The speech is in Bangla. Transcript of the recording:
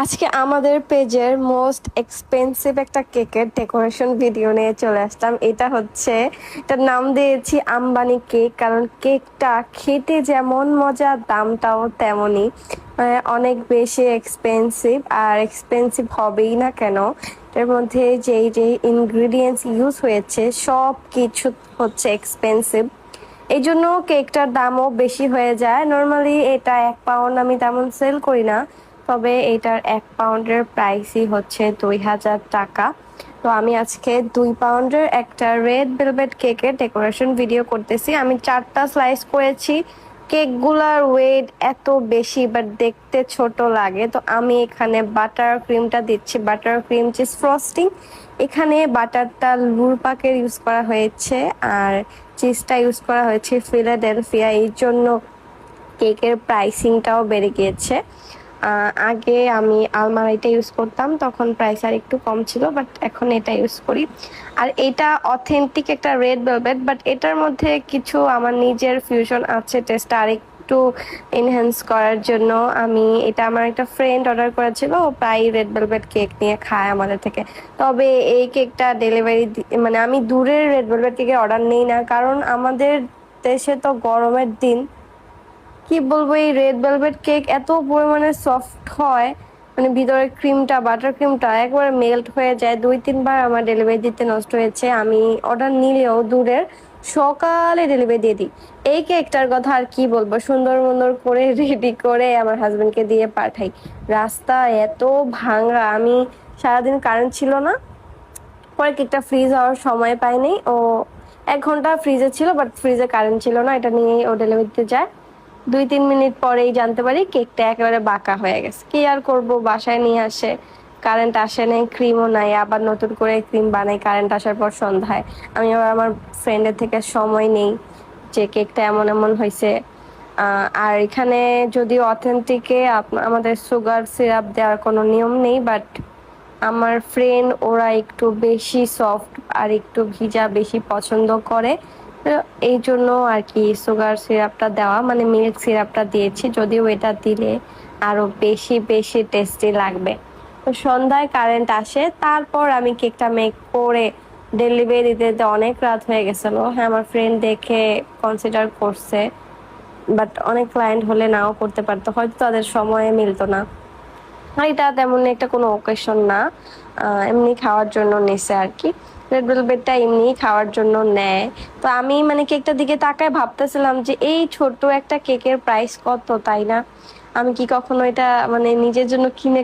আজকে আমাদের পেজের মোস্ট এক্সপেন্সিভ একটা কেকের ডেকোরেশন ভিডিও নিয়ে চলে আসলাম। এটার নাম দিয়েছি আম্বানি কেক, কারণ কেকটা খেতে যেমন মজা দামটাও তেমনই। অনেক বেশি এক্সপেন্সিভ, আর এক্সপেন্সিভ হবেই না কেন, এর মধ্যে যেই যেই ইনগ্রিডিয়েন্টস ইউজ হয়েছে সব কিছু হচ্ছে এক্সপেন্সিভ। এই জন্য কেকটার দামও বেশি হয়ে যায়। নর্মালি এটা 1 পাউন্ড আমি তেমন সেল করি না, তবে এটার 1 পাউন্ডের প্রাইসই হচ্ছে 2000 টাকা। তো আমি আজকে 2 পাউন্ডের একটা রেড ভেলভেট কেকের ডেকোরেশন ভিডিও করতেছি। আমি 4টা স্লাইস করেছি। কেকগুলার ওয়েট এত বেশি বাট দেখতে ছোট লাগে, তো আমি এখানে বাটার ক্রিমটা দিচ্ছি, বাটার ক্রিম চিজ ফ্রস্টিং। এখানে বাটারটা লুরপাকের ইউজ করা হয়েছে আর চিজটা ইউজ করা হয়েছে ফিলাডেলফিয়া। এই জন্য কেকের প্রাইসিংটাও বেড়ে গিয়েছে। আগে আমি আলমারাইটা ইউজ করতাম, তখন প্রাইস আর একটু কম ছিল, বাট এখন এটা ইউজ করি। আর এটা অথেন্টিক একটা রেড ভেলভেট, বাট এটার মধ্যে কিছু আমার নিজের ফিউশন আছে টেস্টটা আর একটু এনহ্যান্স করার জন্য। এটা আমার একটা ফ্রেন্ড অর্ডার করেছিল, ও প্রায় রেড ভেলভেট কেক নিয়ে খায় আমাদের থেকে। তবে এই কেকটা ডেলিভারি মানে আমি দূরের রেড ভেলভেট কেকের অর্ডার নিই না, কারণ আমাদের দেশে তো গরমের দিন, কি বলবো, এই রেড ভেলভেট কেক এত পরিমাণে সফট হয়, মানে ভিতরে ক্রিমটা, বাটার ক্রিমটা একবার মেল্ট হয়ে যায়। 2-3 বার আমার ডেলিভারি দিতে নষ্ট হয়েছে। আমি অর্ডার নিলেও দূরের সকালে ডেলিভারি দিয়ে দিই। এই কেকটার কথা আর কি বলবো, সুন্দর সুন্দর করে রেডি করে আমার হাজবেন্ডকে দিয়ে পাঠাই। রাস্তা এত ভাঙা, আমি সারাদিন কারেন্ট ছিল না, পরে কেকটা ফ্রিজ হওয়ার সময় পাইনি। ও 1 ঘন্টা ফ্রিজে ছিল, বাট ফ্রিজে কারেন্ট ছিল না, এটা নিয়ে ও ডেলিভারি দিতে যায়। 2-3 মিনিট পরেই জানতে পারি কেকটা একেবারে বাঁকা হয়ে গেছে। কি আর করব, বাসায় নিয়ে আসে, কারেন্ট আসে নাই, ক্রিমও নাই, আবার নতুন করে ক্রিম বানাই কারেন্ট আসার পর সন্ধ্যায়। আমি আবার আমার ফ্রেন্ডের থেকে সময় নেই যে কেকটা এমন এমন হয়েছে। আর এখানে যদিও অথেন্টিকে আমাদের সুগার সিরাপ দেওয়ার কোনো নিয়ম নেই, বাট আমার ফ্রেন্ড ওরা একটু বেশি সফট আর একটু ভিজা বেশি পছন্দ করে, তো এই জন্য আর কি সুগার সিরাপটা দেওয়া, মানে মিল্ক সিরাপটা দিয়েছি, যদিও এটা দিলে আরো বেশি বেশি টেস্টি লাগবে। তো সন্ধ্যায় কারেন্ট আসে, তারপর আমি কেকটা মেক করে ডেলিভারি দিতে দিতে অনেক রাত হয়ে গেছিল। হ্যাঁ, আমার ফ্রেন্ড দেখে কনসিডার করছে, বাট অনেক ক্লায়েন্ট হলে নাও করতে পারতো, হয়তো তাদের সময়ে মিলতো না। আর এটা তেমন একটা কোনো ওকেশন না, এমনি খাওয়ার জন্য নিছে আর কি। রেড ভেলভেটটা এমনি খাওয়ার জন্য নেয়। তো আমি মানে কেকটার দিকে তাকায় ভাবতেছিলাম যে এই ছোট একটা কেকের প্রাইস কত, তাই না? আমি কি কখনো এটা মানে নিজের জন্য কিনে